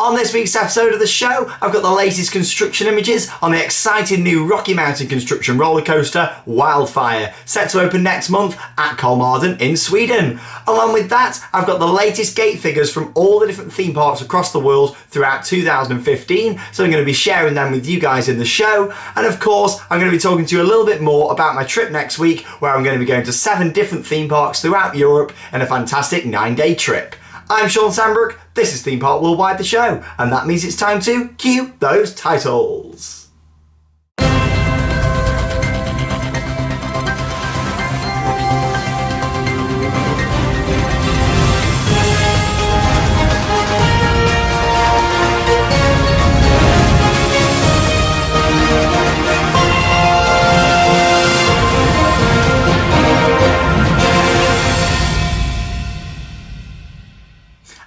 On this week's episode of the show, I've got the latest construction images on the exciting new Rocky Mountain construction roller coaster, Wildfire, set to open next month at Kolmården in Sweden. Along with that, I've got the latest gate figures from all the different theme parks across the world throughout 2015, so I'm going to be sharing them with you guys in the show. And of course, I'm going to be talking to you a little bit more about my trip next week, where I'm going to be going to 7 different theme parks throughout Europe in a fantastic 9-day trip. I'm Shawn Sanbrooke, this is Theme Park Worldwide the show, and that means it's time to cue those titles.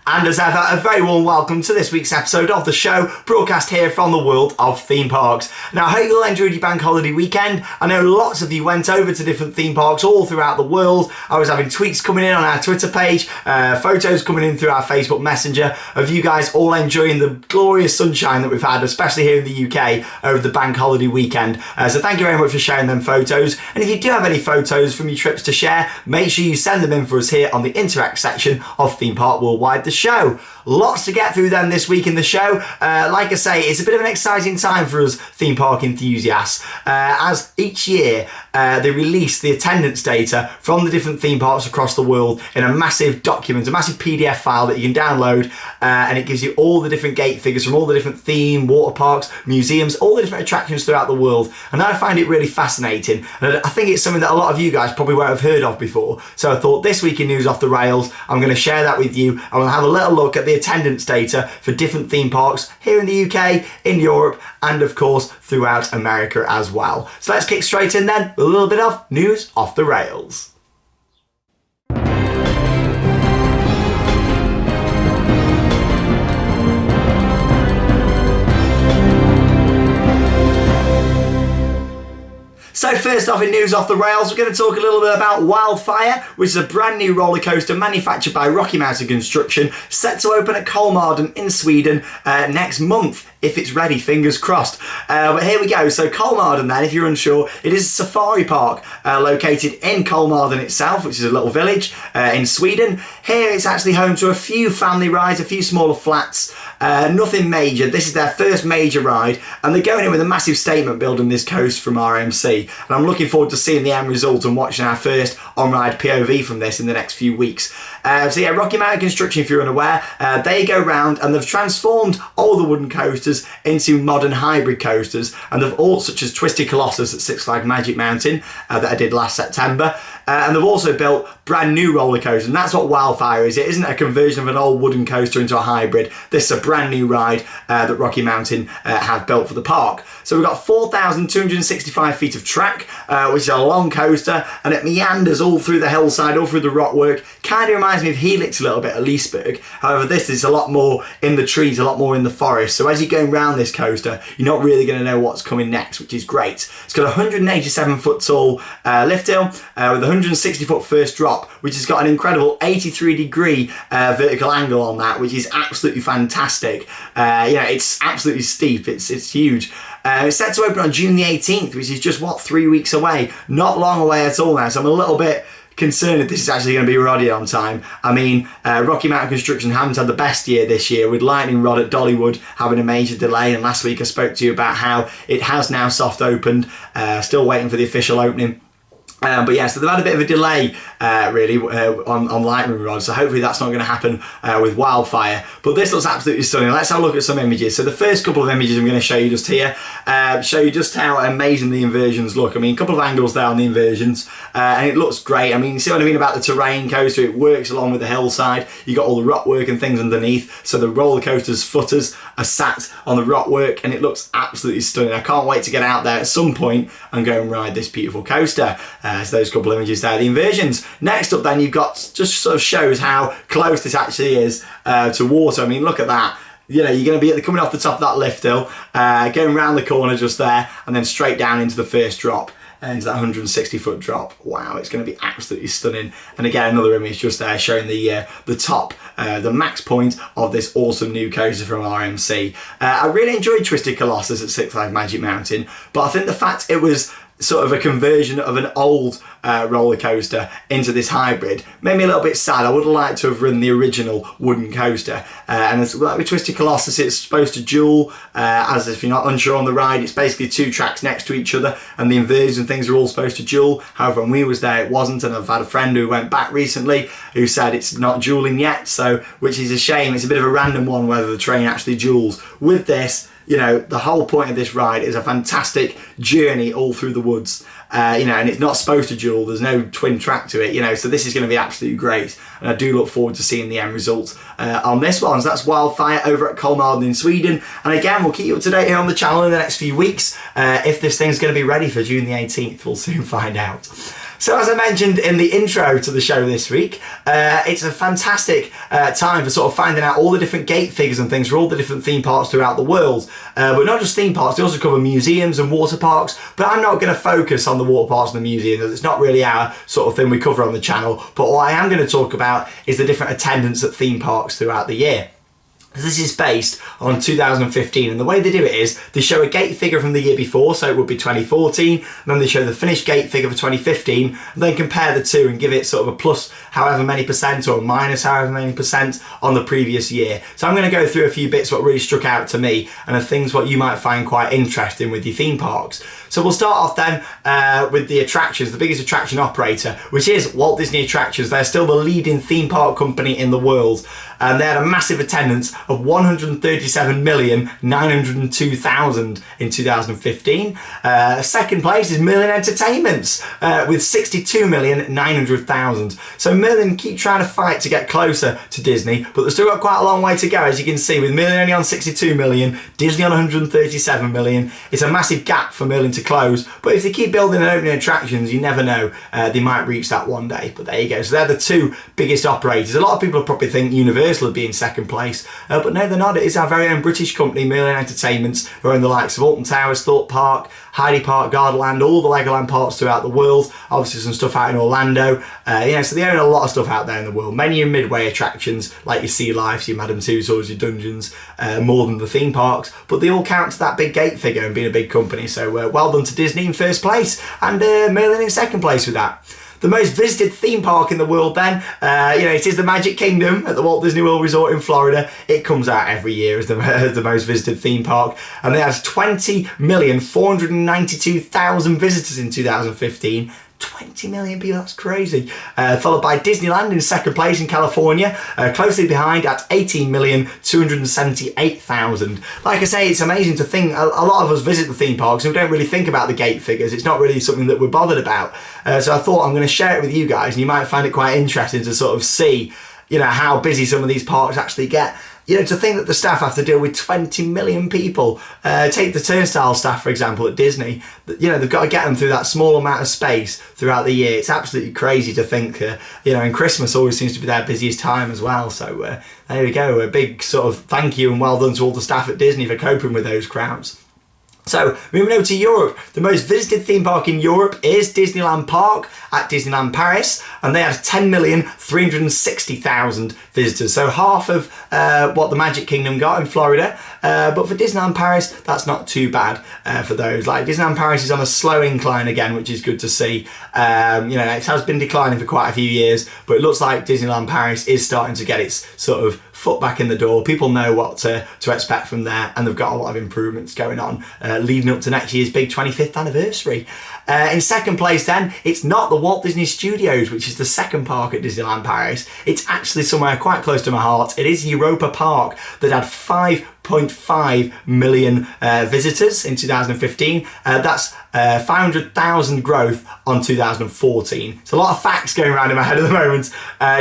And as ever, a very warm welcome to this week's episode of the show, broadcast here from the world of theme parks. Now, I hope you all enjoyed your bank holiday weekend. I know lots of you went over to different theme parks all throughout the world. I was having tweets coming in on our Twitter page, photos coming in through our Facebook Messenger of you guys all enjoying the glorious sunshine that we've had, especially here in the UK, over the bank holiday weekend. So thank you very much for sharing them photos. And if you do have any photos from your trips to share, make sure you send them in for us here on the Interact section of Theme Park Worldwide the show. Lots to get through then this week in the show. Like I say, it's a bit of an exciting time for us theme park enthusiasts, as each year they release the attendance data from the different theme parks across the world in a massive document, a massive PDF file that you can download, and it gives you all the different gate figures from all the different theme, water parks, museums, all the different attractions throughout the world. And I find it really fascinating, and I think it's something that a lot of you guys probably won't have heard of before. So I thought this week in News Off the Rails, I'm going to share that with you, and we'll have a little look at the attendance data for different theme parks here in the UK, in Europe, and of course throughout America as well. So let's kick straight in then with a little bit of News Off the Rails. So first off in News Off the Rails, we're going to talk a little bit about Wildfire, which is a brand new roller coaster manufactured by Rocky Mountain Construction, set to open at Kolmården in Sweden next month, if it's ready, fingers crossed. But here we go. So Kolmården then, if you're unsure, it is a safari park located in Kolmården itself, which is a little village in Sweden. Here it's actually home to a few family rides, a few smaller flats, nothing major. This is their first major ride, and they're going in with a massive statement building this coast from RMC. And I'm looking forward to seeing the end result and watching our first on-ride POV from this in the next few weeks. So yeah, Rocky Mountain Construction, if you're unaware, they go round and they've transformed older wooden coasters into modern hybrid coasters, and they've all, such as Twisted Colossus at Six Flags Magic Mountain that I did last September. And they've also built brand new roller coasters, and that's what Wildfire is. It isn't a conversion of an old wooden coaster into a hybrid. This is a brand new ride that Rocky Mountain have built for the park. So we've got 4,265 feet of track, which is a long coaster, and it meanders all through the hillside, all through the rockwork. Kind of reminds me of Helix a little bit at Leesburg. However, this is a lot more in the trees, a lot more in the forest. So as you're going around this coaster, you're not really going to know what's coming next, which is great. It's got a 187 foot tall lift hill with a 160 foot first drop, which has got an incredible 83 degree vertical angle on that, which is absolutely fantastic. It's absolutely steep. It's huge. It's set to open on June the 18th, which is just 3 weeks away. Not long away at all now. So I'm a little bit concerned if this is actually going to be ready on time. I mean, Rocky Mountain Construction haven't had the best year this year, with Lightning Rod at Dollywood having a major delay, and last week I spoke to you about how it has now soft opened, still waiting for the official opening. But yeah, so they've had a bit of a delay really on Lightning Rod, so hopefully that's not going to happen with Wildfire. But this looks absolutely stunning. Let's have a look at some images. So the first couple of images I'm going to show you just here show you just how amazing the inversions look. I mean, a couple of angles there on the inversions, and it looks great. I mean, you see what I mean about the terrain coaster? It works along with the hillside. You got all the rock work and things underneath, so the roller coaster's footers are sat on the rock work, and it looks absolutely stunning. I can't wait to get out there at some point and go and ride this beautiful coaster. So those couple of images there, the inversions. Next up then, you've got, just sort of shows how close this actually is to water. I mean, look at that. You know, you're going to be coming off the top of that lift hill, going round the corner just there, and then straight down into the first drop. into that 160-foot drop. Wow, it's going to be absolutely stunning. And again, another image just there showing the top, the max point of this awesome new coaster from RMC. I really enjoyed Twisted Colossus at Six Flags Magic Mountain, but I think the fact it was sort of a conversion of an old roller coaster into this hybrid made me a little bit sad. I would have liked to have ridden the original wooden coaster. And as like with Twisted Colossus, it's supposed to dual, as if you're not unsure on the ride, it's basically two tracks next to each other, and the inversions and things are all supposed to dual. However, when we was there, it wasn't, and I've had a friend who went back recently who said it's not dualing yet, so which is a shame. It's a bit of a random one whether the train actually duals. With this, you know, the whole point of this ride is a fantastic journey all through the woods, you know, and it's not supposed to dual. There's no twin track to it, you know, so this is going to be absolutely great, and I do look forward to seeing the end result on this one. So that's Wildfire over at Kolmården in Sweden, and again, we'll keep you up to date here on the channel in the next few weeks. If this thing's going to be ready for June the 18th, we'll soon find out. So as I mentioned in the intro to the show this week, it's a fantastic time for sort of finding out all the different gate figures and things for all the different theme parks throughout the world. But not just theme parks, they also cover museums and water parks, but I'm not going to focus on the water parks and the museums, as it's not really our sort of thing we cover on the channel. But what I am going to talk about is the different attendance at theme parks throughout the year. This is based on 2015, and the way they do it is they show a gate figure from the year before, so it would be 2014, and then they show the finished gate figure for 2015, and then compare the two and give it sort of a plus however many percent or minus however many percent on the previous year. So I'm going to go through a few bits what really struck out to me and the things what you might find quite interesting with your theme parks. So we'll start off then with the attractions, the biggest attraction operator, which is Walt Disney Attractions. They're still the leading theme park company in the world. And they had a massive attendance of 137,902,000 in 2015. Second place is Merlin Entertainments with 62,900,000. So Merlin keep trying to fight to get closer to Disney, but they've still got quite a long way to go, as you can see, with Merlin only on 62 million, Disney on 137 million. It's a massive gap for Merlin to close, but if they keep building and opening attractions, you never know, they might reach that one day. But there you go. So they're the two biggest operators. A lot of people probably think Universal would be in second place, but no, they're not. It is our very own British company, Merlin Entertainments, who own the likes of Alton Towers, Thorpe Park, Heidi Park, Gardaland, all the Legoland parks throughout the world. Obviously some stuff out in Orlando, you know, so they own a lot of stuff out there in the world. Many your midway attractions like your Sea Life, your Madame Tussauds, your Dungeons, more than the theme parks, but they all count to that big gate figure and being a big company. So well done to Disney in first place, and Merlin in second place with that. The most visited theme park in the world then, you know, it is the Magic Kingdom at the Walt Disney World Resort in Florida. It comes out every year as the most visited theme park, and they had 20,492,000 visitors in 2015. 20 million people, that's crazy. Followed by Disneyland in second place in California, closely behind at 18,278,000. Like I say, it's amazing to think, a lot of us visit the theme parks and we don't really think about the gate figures. It's not really something that we're bothered about. So I thought I'm going to share it with you guys, and you might find it quite interesting to sort of see, you know, how busy some of these parks actually get. You know, to think that the staff have to deal with 20 million people. Take the turnstile staff, for example, at Disney. You know, they've got to get them through that small amount of space throughout the year. It's absolutely crazy to think, you know, and Christmas always seems to be their busiest time as well. So there we go. A big sort of thank you and well done to all the staff at Disney for coping with those crowds. So, moving over to Europe, the most visited theme park in Europe is Disneyland Park at Disneyland Paris, and they had 10,360,000 visitors, so half of what the Magic Kingdom got in Florida. But for Disneyland Paris, that's not too bad for those. Like, Disneyland Paris is on a slow incline again, which is good to see. You know, it has been declining for quite a few years, but it looks like Disneyland Paris is starting to get its sort of foot back in the door. People know what to expect from there, and they've got a lot of improvements going on leading up to next year's big 25th anniversary. In second place then, it's not the Walt Disney Studios, which is the second park at Disneyland Paris. It's actually somewhere quite close to my heart. It is Europa Park that had 5.5 million visitors in 2015. That's 500,000 growth on 2014. It's a lot of facts going around in my head at the moment,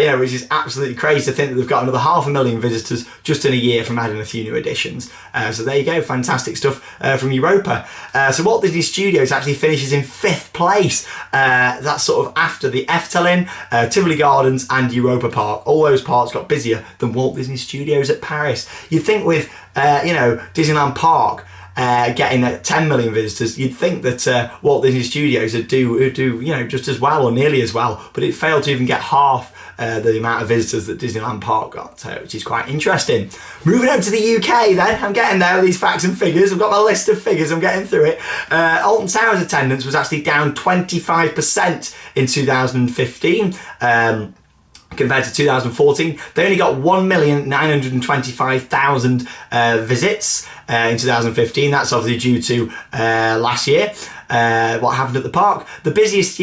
you know, which is absolutely crazy to think that they've got another 500,000 visitors just in a year from adding a few new additions. So there you go, fantastic stuff from Europa. So Walt Disney Studios actually finishes in 5th place. That's sort of after the Efteling, Tivoli Gardens and Europa Park. All those parks got busier than Walt Disney Studios at Paris. You'd think with, you know, Disneyland Park getting 10 million visitors, you'd think that Walt Disney Studios would do just as well or nearly as well, but it failed to even get half the amount of visitors that Disneyland Park got, which is quite interesting. Moving on to the UK then, I'm getting there with these facts and figures. I've got my list of figures, I'm getting through it. Alton Towers attendance was actually down 25% in 2015. Compared to 2014, they only got 1,925,000 visits in 2015. That's obviously due to last year. What happened at the park? The busiest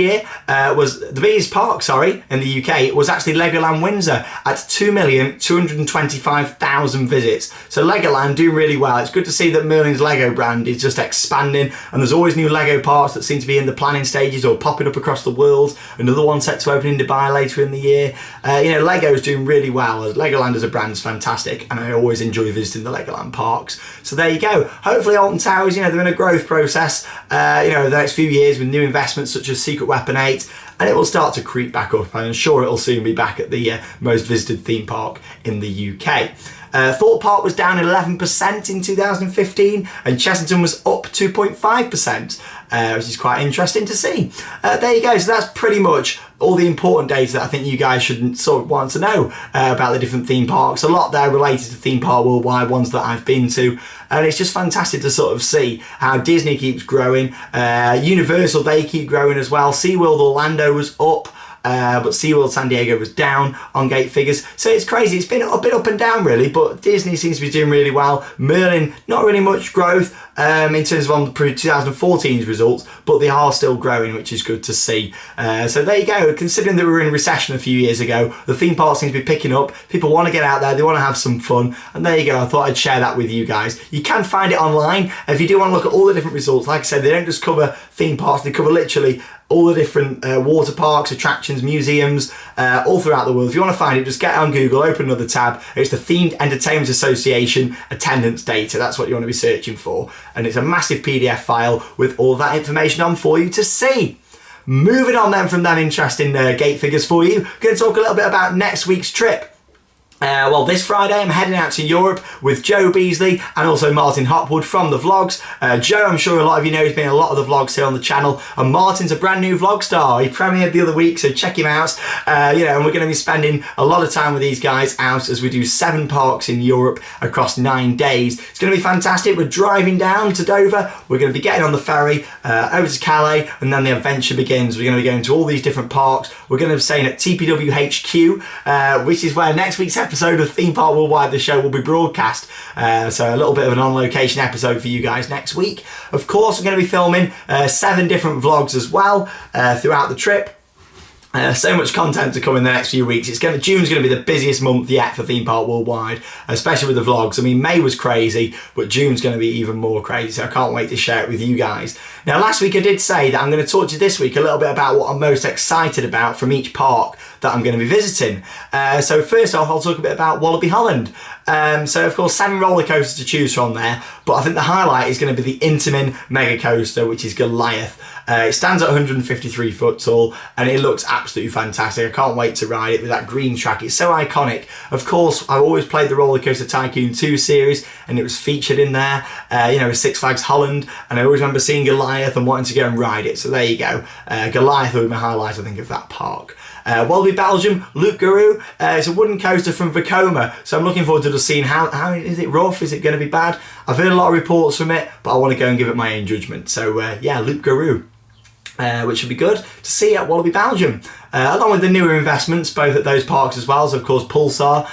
park in the UK was actually Legoland Windsor at 2,225,000 visits. So Legoland doing really well. It's good to see that Merlin's Lego brand is just expanding, and there's always new Lego parks that seem to be in the planning stages or popping up across the world. Another one set to open in Dubai later in the year. Lego's doing really well. Legoland as a brand is fantastic, and I always enjoy visiting the Legoland parks. So there you go. Hopefully Alton Towers, they're in a growth process, the next few years with new investments such as Secret Weapon 8, and it will start to creep back up. I'm sure it'll soon be back at the most visited theme park in the UK. Thorpe Park was down 11% in 2015, and Chessington was up 2.5%, which is quite interesting to see. There you go. So that's pretty much all the important data that I think you guys should sort of want to know about the different theme parks. A lot there related to Theme Park Worldwide, ones that I've been to, and it's just fantastic to sort of see how Disney keeps growing. Universal, they keep growing as well. SeaWorld Orlando was up, but SeaWorld San Diego was down on gate figures. So it's crazy. It's been a bit up and down really, but Disney seems to be doing really well. Merlin, not really much growth in terms of on the 2014's results, but they are still growing, which is good to see. So there you go. Considering that we were in recession a few years ago, the theme park seems to be picking up. People want to get out there, they want to have some fun, and there you go. I thought I'd share that with you guys. You can find it online if you do want to look at all the different results. Like I said, they don't just cover theme parks, they cover literally all the different water parks, attractions, museums, all throughout the world. If you want to find it, just get on Google, open another tab. It's the Themed Entertainment Association attendance data. That's what you want to be searching for. And it's a massive PDF file with all that information on for you to see. Moving on then from them interesting gate figures for you, going to talk a little bit about next week's trip. This Friday I'm heading out to Europe with Joe Beasley and also Martin Hopwood from the vlogs. Joe, I'm sure a lot of you know, he's been in a lot of the vlogs here on the channel, and Martin's a brand new vlog star. He premiered the other week, so check him out. And we're going to be spending a lot of time with these guys out as we do 7 parks in Europe across 9 days. It's going to be fantastic. We're driving down to Dover, we're going to be getting on the ferry over to Calais, and then the adventure begins. We're going to be going to all these different parks. We're going to be staying at TPW HQ, which is where next week's episode of Theme Park Worldwide, the show, will be broadcast. So a little bit of an on-location episode for you guys next week. Of course, I'm going to be filming 7 different vlogs as well throughout the trip. So much content to come in the next few weeks. June's going to be the busiest month yet for Theme Park Worldwide, especially with the vlogs. I mean, May was crazy, but June's going to be even more crazy, so I can't wait to share it with you guys. Now, last week I did say that I'm going to talk to you this week a little bit about what I'm most excited about from each park that I'm going to be visiting. So first off, I'll talk a bit about Wallaby Holland. So of course 7 roller coasters to choose from there, but I think the highlight is going to be the Intamin mega coaster, which is Goliath. It stands at 153 foot tall and it looks absolutely fantastic. I can't wait to ride it with that green track. It's so iconic. Of course, I've always played the Roller Coaster Tycoon 2 series and it was featured in there, with Six Flags Holland, and I always remember seeing Goliath and wanting to go and ride it. So there you go. Goliath will be my highlight, I think, of that park. Wallaby Belgium, Loup Garou. It's a wooden coaster from Vekoma, so I'm looking forward to just seeing how is it rough, is it going to be bad? I've heard a lot of reports from it, but I want to go and give it my own judgment. So Loup Garou, which should be good to see at Wallaby Belgium. Along with the newer investments, both at those parks as well as, of course, Pulsar,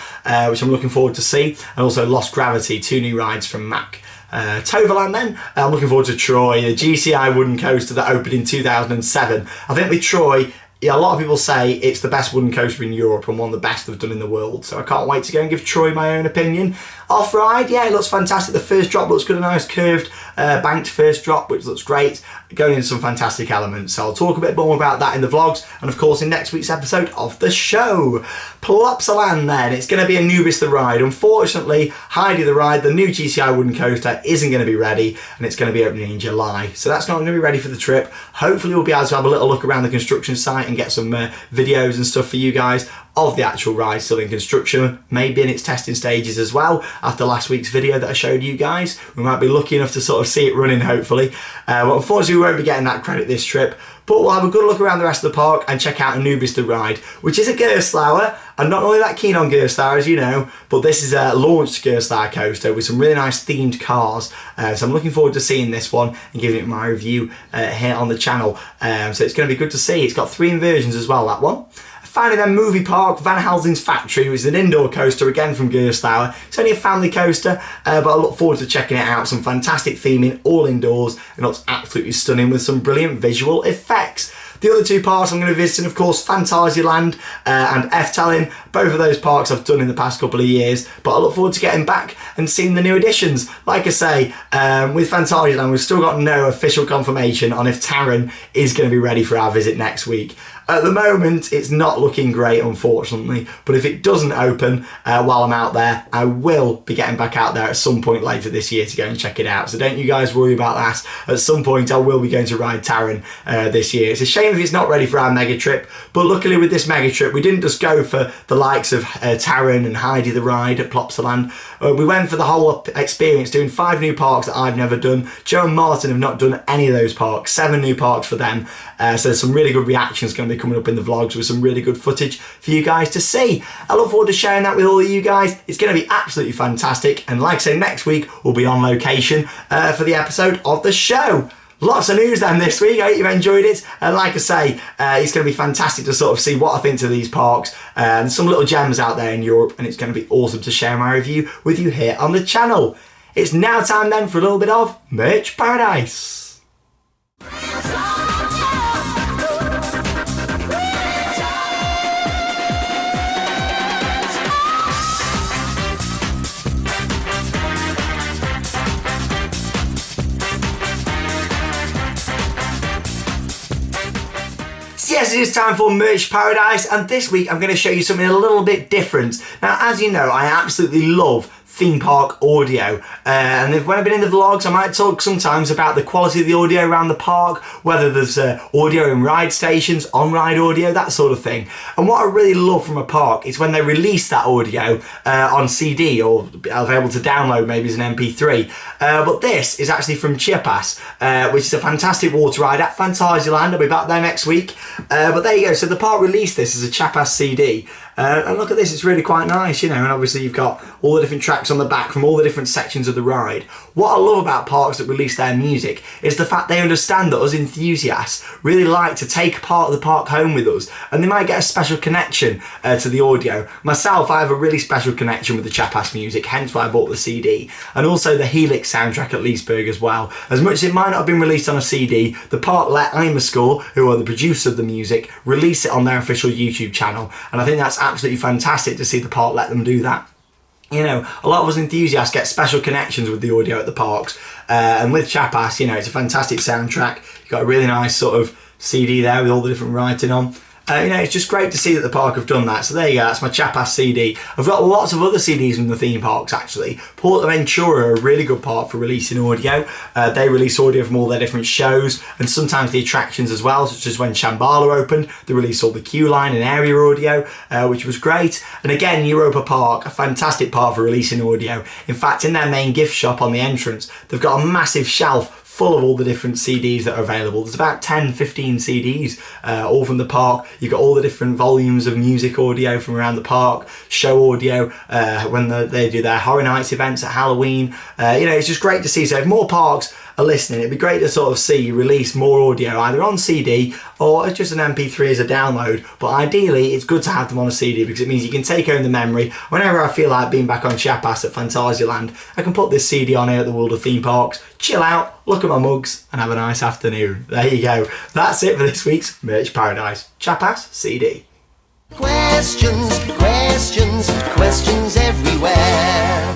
which I'm looking forward to see, and also Lost Gravity, 2 new rides from Mack. Toverland then, I'm looking forward to Troy, the GCI wooden coaster that opened in 2007. I think with Troy, a lot of people say it's the best wooden coaster in Europe and one of the best they've done in the world, so I can't wait to go and give Troy my own opinion. Off-ride, it looks fantastic. The first drop looks good, a nice curved banked first drop, which looks great, going into some fantastic elements. So I'll talk a bit more about that in the vlogs and of course in next week's episode of the show. Plopsaland then, it's going to be Anubis the ride. Unfortunately, Heidi the ride, the new GCI wooden coaster, isn't going to be ready, and it's going to be opening in July, so that's not going to be ready for the trip. Hopefully we'll be able to have a little look around the construction site and get some videos and stuff for you guys of the actual ride still in construction, maybe in its testing stages as well. After last week's video that I showed you guys, we might be lucky enough to sort of see it running, hopefully. But unfortunately we won't be getting that credit this trip, but we'll have a good look around the rest of the park and check out Anubis the ride, which is a Gerstlauer. I'm not really that keen on Gerstlauer, as you know, but this is a launched Gerstlauer coaster with some really nice themed cars, so I'm looking forward to seeing this one and giving it my review here on the channel. So it's going to be good to see. It's got 3 inversions as well, that one. Finally then, Movie Park, Van Helsing's Factory, which is an indoor coaster again from Gerstlauer. It's only a family coaster, but I look forward to checking it out. Some fantastic theming, all indoors, and looks absolutely stunning with some brilliant visual effects. The other 2 parks I'm going to be visiting, of course, Phantasialand and Efteling. Both of those parks I've done in the past couple of years, but I look forward to getting back and seeing the new additions. Like I say, with Phantasialand, we've still got no official confirmation on if Taron is going to be ready for our visit next week. At the moment, it's not looking great, unfortunately, but if it doesn't open while I'm out there, I will be getting back out there at some point later this year to go and check it out. So don't you guys worry about that. At some point, I will be going to ride Taron this year. It's a shame if it's not ready for our mega trip, but luckily with this mega trip, we didn't just go for the likes of Taron and Heidi the ride at Plopsaland. We went for the whole experience, doing 5 new parks that I've never done. Joe and Martin have not done any of those parks, 7 new parks for them. So there's some really good reactions going to be coming up in the vlogs with some really good footage for you guys to see. I look forward to sharing that with all of you guys. It's going to be absolutely fantastic, and like I say, next week we'll be on location for the episode of the show. Lots of news then this week. I hope you've enjoyed it, and like I say, it's going to be fantastic to sort of see what I think of these parks and some little gems out there in Europe, and it's going to be awesome to share my review with you here on the channel. It's now time then for a little bit of Merch Paradise. Yes, it is time for Merch Paradise, and this week I'm going to show you something a little bit different. Now, as you know, I absolutely love theme park audio, and when I've been in the vlogs, I might talk sometimes about the quality of the audio around the park, whether there's audio in ride stations, on-ride audio, that sort of thing. And what I really love from a park is when they release that audio on CD, or I'll be able to download maybe as an MP3. But this is actually from Chiapas, which is a fantastic water ride at Phantasialand. I'll be back there next week. But there you go, so the park released this as a Chiapas CD. And look at this, it's really quite nice, you know, and obviously you've got all the different tracks on the back from all the different sections of the ride. What I love about parks that release their music is the fact they understand that us enthusiasts really like to take part of the park home with us, and they might get a special connection to the audio. Myself, I have a really special connection with the Chiapas music, hence why I bought the CD, and also the Helix soundtrack at Leesburg as well. As much as it might not have been released on a CD, the park let Imascore, who are the producer of the music, release it on their official YouTube channel, and I think that's absolutely fantastic to see the park let them do that. You know, a lot of us enthusiasts get special connections with the audio at the parks, and with Chiapas, you know, it's a fantastic soundtrack. You've got a really nice sort of CD there with all the different writing on. You know, it's just great to see that the park have done that. So there you go, that's my Chiapas CD. I've got lots of other CDs from the theme parks actually. Portaventura are a really good park for releasing audio. They release audio from all their different shows, and sometimes the attractions as well, such as when Shambhala opened, they released all the queue line and area audio, which was great. And again, Europa Park, a fantastic park for releasing audio. In fact, in their main gift shop on the entrance, they've got a massive shelf full of all the different CDs that are available. There's about 10, 15 CDs, all from the park. You've got all the different volumes of music audio from around the park, show audio, when they do their Horror Nights events at Halloween. You know, it's just great to see. So if more parks are listening, it'd be great to sort of see you release more audio, either on CD or as just an MP3 as a download. But ideally, it's good to have them on a CD because it means you can take home the memory. Whenever I feel like being back on Chiapas at Phantasialand, I can put this CD on here at the World of Theme Parks, chill out, look at my mugs, and have a nice afternoon. There you go. That's it for this week's Merch Paradise. Chiapas CD. Questions, questions, questions everywhere.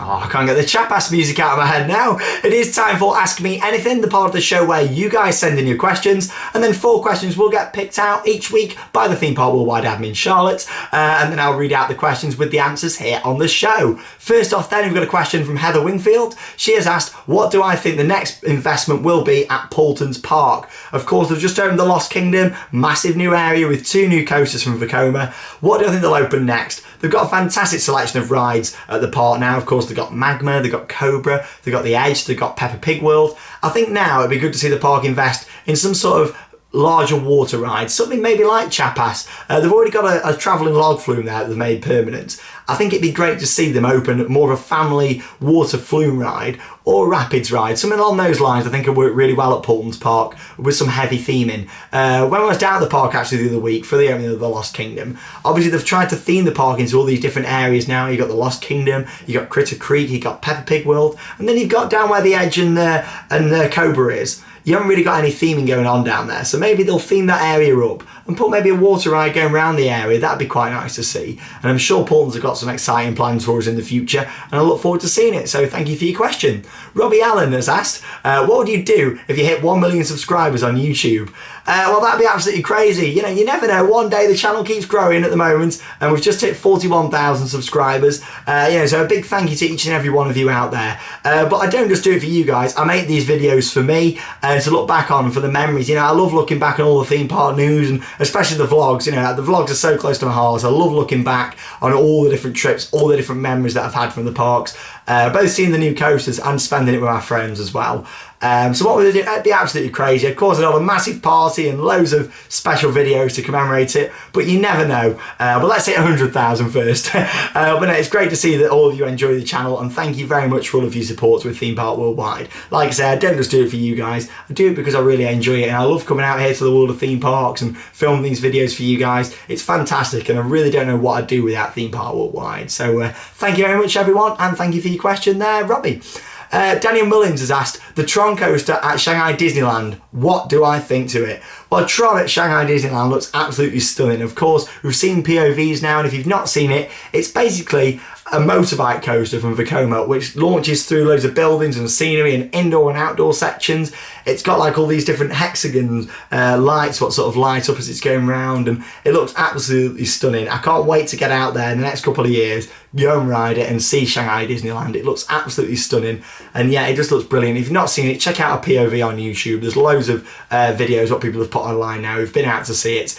Oh, I can't get the Chapass music out of my head now. It is time for Ask Me Anything, the part of the show where you guys send in your questions, and then 4 questions will get picked out each week by the Theme Park Worldwide admin Charlotte, and then I'll read out the questions with the answers here on the show. First off then, we've got a question from Heather Wingfield. She has asked, what do I think the next investment will be at Paulton's Park? Of course, they've just opened the Lost Kingdom, massive new area with 2 new coasters from Vekoma. What do I think they'll open next? They've got a fantastic selection of rides at the park now. Of course, they've got Magma, they've got Cobra, they've got The Edge, they've got Peppa Pig World. I think now it'd be good to see the park invest in some sort of larger water rides, something maybe like Chapass. They've already got a travelling log flume there that they've made permanent. I think it'd be great to see them open more of a family water flume ride or rapids ride, something along those lines. I think would work really well at Paulton's Park with some heavy theming. When I was down at the park actually the other week for the opening of the Lost Kingdom, obviously they've tried to theme the park into all these different areas now. You've got the Lost Kingdom, you've got Critter Creek, you've got Peppa Pig World, and then you've got down where the Edge and the Cobra is. You haven't really got any theming going on down there, so maybe they'll theme that area up and put maybe a water ride going around the area. That'd be quite nice to see. And I'm sure Paulton's have got some exciting plans for us in the future, and I look forward to seeing it. So thank you for your question. Robbie Allen has asked, what would you do if you hit 1 million subscribers on YouTube? Well, that'd be absolutely crazy. You know, you never know. One day the channel keeps growing at the moment, and we've just hit 41,000 subscribers. So a big thank you to each and every one of you out there. But I don't just do it for you guys. I make these videos for me and to look back on for the memories. You know, I love looking back on all the theme park news, and especially the vlogs. You know, the vlogs are so close to my heart. I love looking back on all the different trips, all the different memories that I've had from the parks. Both seeing the new coasters and spending it with my friends as well. So what would I do? It'd be absolutely crazy. Of course, I'd have a massive party and loads of special videos to commemorate it, but you never know. But let's hit 100,000 first. But no, it's great to see that all of you enjoy the channel, and thank you very much for all of your support with Theme Park Worldwide. Like I said, I don't just do it for you guys. I do it because I really enjoy it, and I love coming out here to the world of theme parks and filming these videos for you guys. It's fantastic, and I really don't know what I'd do without Theme Park Worldwide. So thank you very much, everyone, and thank you for your question there, Robbie. Daniel Mullins has asked, the Tron coaster at Shanghai Disneyland, what do I think to it? Well, Tron at Shanghai Disneyland looks absolutely stunning. Of course, we've seen POVs now, and if you've not seen it, it's basically a motorbike coaster from Vekoma, which launches through loads of buildings and scenery and indoor and outdoor sections. It's got like all these different hexagons, lights, what sort of light up as it's going round, and it looks absolutely stunning. I can't wait to get out there in the next couple of years, go and ride it and see Shanghai Disneyland. It looks absolutely stunning, and yeah, it just looks brilliant. If you've not seen it, check out a POV on YouTube. There's loads of videos what people have put online now who've been out to see it.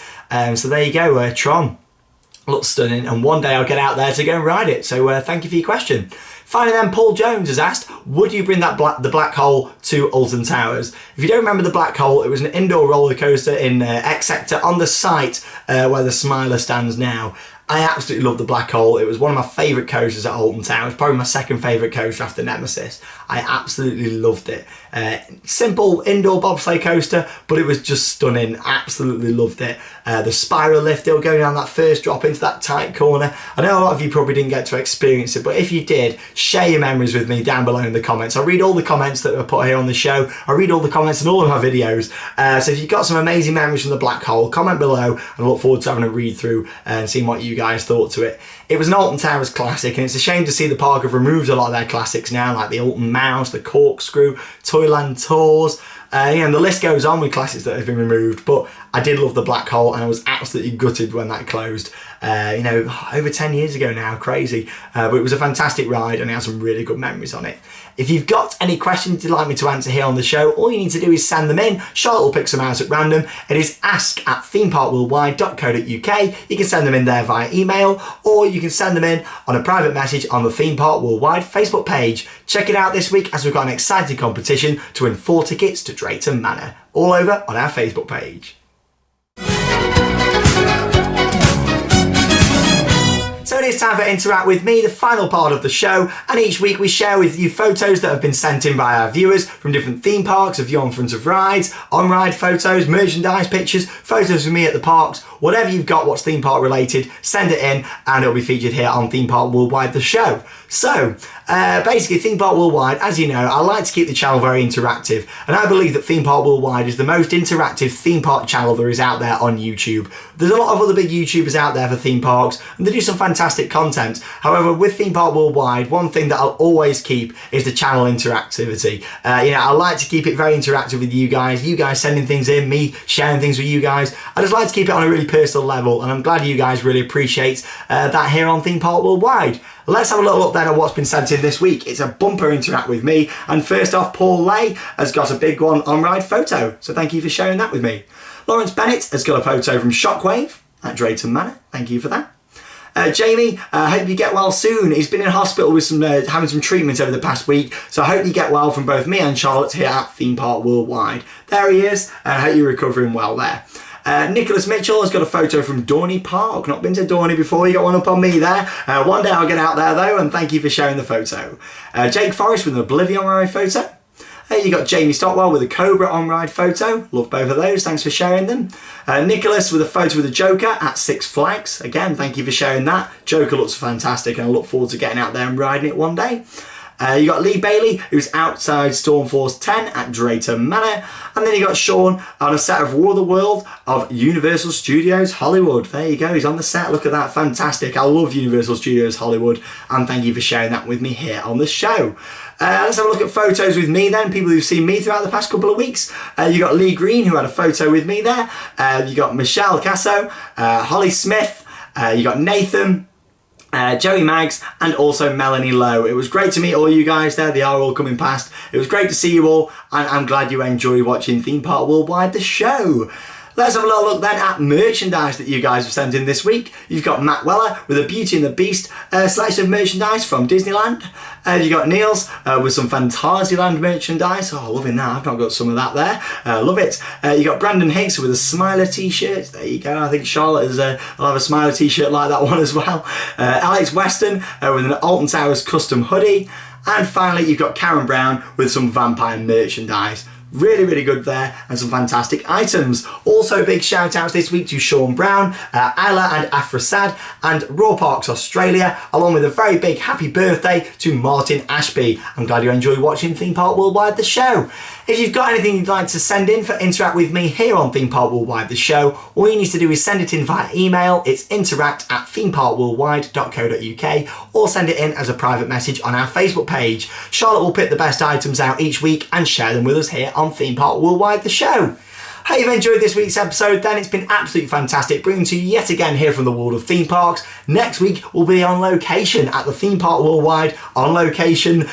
So there you go, Tron. Looks stunning, and one day I'll get out there to go and ride it. So thank you for your question. Finally then, Paul Jones has asked, would you bring the Black Hole to Alton Towers? If you don't remember the Black Hole, it was an indoor roller coaster in X Sector on the site where the Smiler stands now. I absolutely love the Black Hole. It was one of my favourite coasters at Alton Towers, probably my second favourite coaster after Nemesis. I absolutely loved it. Simple indoor bobsleigh coaster, but it was just stunning. Absolutely loved it. The spiral lift, they were going down that first drop into that tight corner. I know a lot of you probably didn't get to experience it, but if you did, share your memories with me down below in the comments. I read all the comments that are put here on the show. I read all the comments in all of my videos. So if you've got some amazing memories from the Black Hole, comment below, and I look forward to having a read through and seeing what you guys thought to it. It was an Alton Towers classic, and it's a shame to see the park have removed a lot of their classics now, like the Alton Mouse, the Corkscrew, Toyland Tours, and the list goes on with classics that have been removed. But I did love the Black Hole, and I was absolutely gutted when that closed. Over 10 years ago now, crazy. But it was a fantastic ride, and I had some really good memories on it. If you've got any questions you'd like me to answer here on the show, all you need to do is send them in. Charlotte will pick some out at random. It is ask@themeparkworldwide.co.uk. You can send them in there via email, or you can send them in on a private message on the Theme Park Worldwide Facebook page. Check it out this week, as we've got an exciting competition to win 4 tickets to Drayton Manor, all over on our Facebook page. So it is time for Interact With Me, the final part of the show, and each week we share with you photos that have been sent in by our viewers from different theme parks, of you on front of rides, on-ride photos, merchandise pictures, photos of me at the parks, whatever you've got what's theme park related, send it in and it'll be featured here on Theme Park Worldwide, the show. So, Basically, Theme Park Worldwide, as you know, I like to keep the channel very interactive, and I believe that Theme Park Worldwide is the most interactive theme park channel there is out there on YouTube. There's a lot of other big YouTubers out there for theme parks, and they do some fantastic content. However, with Theme Park Worldwide, one thing that I'll always keep is the channel interactivity. I like to keep it very interactive with you guys sending things in, me sharing things with you guys. I just like to keep it on a really personal level, and I'm glad you guys really appreciate that here on Theme Park Worldwide. Let's have a little look then at what's been sent in this week. It's a bumper interact with me, and first off, Paul Lay has got a big one on ride photo, so thank you for sharing that with me. Lawrence Bennett has got a photo from Shockwave at Drayton Manor, thank you for that. Jamie, I hope you get well soon. He's been in hospital with having some treatment over the past week, so I hope you get well from both me and Charlotte here at Theme Park Worldwide. There he is, and I hope you're recovering well there. Nicholas Mitchell has got a photo from Dorney Park. Not been to Dorney before, you got one up on me there. One day I'll get out there though, and thank you for sharing the photo. Jake Forrest with an Oblivion ride photo. You got Jamie Stockwell with a Cobra on-ride photo. Love both of those, thanks for sharing them. Nicholas with a photo with the Joker at Six Flags. Again, thank you for sharing that. Joker looks fantastic, and I look forward to getting out there and riding it one day. You got Lee Bailey, who's outside Stormforce 10 at Drayton Manor. And then you got Shawn on a set of War of the World of Universal Studios Hollywood. There you go, he's on the set. Look at that, fantastic. I love Universal Studios Hollywood, and thank you for sharing that with me here on the show. Let's have a look at photos with me then, people who've seen me throughout the past couple of weeks. You got Lee Green, who had a photo with me there. You got Michelle Casso, Holly Smith, you got Nathan, Joey Maggs, and also Melanie Lowe. It was great to meet all you guys there. They are all coming past. It was great to see you all, and I'm glad you enjoy watching Theme Park Worldwide, the show. Let's have a little look then at merchandise that you guys have sent in this week. You've got Matt Weller with a Beauty and the Beast selection of merchandise from Disneyland. You've got Niels with some Fantasyland merchandise. Oh, loving that. I've not got some of that there. Love it. You got Brandon Hicks with a Smiler t-shirt. There you go. I think Charlotte will have a Smiler t-shirt like that one as well. Alex Weston with an Alton Towers custom hoodie. And finally, you've got Karen Brown with some Vampire merchandise. Really, really good there, and some fantastic items. Also, big shout outs this week to Sean Brown, Isla and Afrasad, and Raw Parks Australia, along with a very big happy birthday to Martin Ashby. I'm glad you enjoy watching Theme Park Worldwide, the show. If you've got anything you'd like to send in for interact with me here on Theme Park Worldwide, the show, all you need to do is send it in via email. It's interact@themeparkworldwide.co.uk, or send it in as a private message on our Facebook page. Charlotte will pick the best items out each week and share them with us here on Theme Park Worldwide, the show. Hope you've enjoyed this week's episode then. It's been absolutely fantastic bringing to you yet again here from the world of theme parks. Next week we'll be on location at the Theme Park Worldwide on location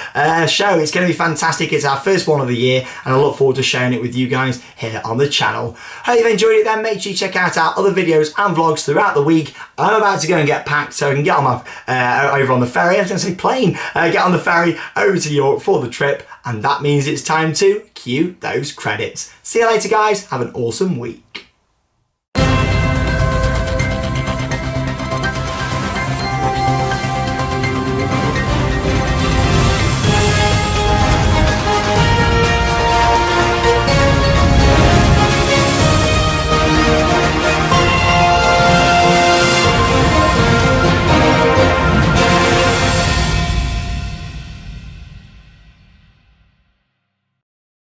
show. It's going to be fantastic. It's our first one of the year, and I look forward to sharing it with you guys here on the channel. Hope you've enjoyed it then. Make sure you check out our other videos and vlogs throughout the week. I'm about to go and get packed so I can get on my over on the ferry. I was going to say plane. Get on the ferry over to York for the trip, and that means it's time to cue those credits. See you later guys, have an awesome week.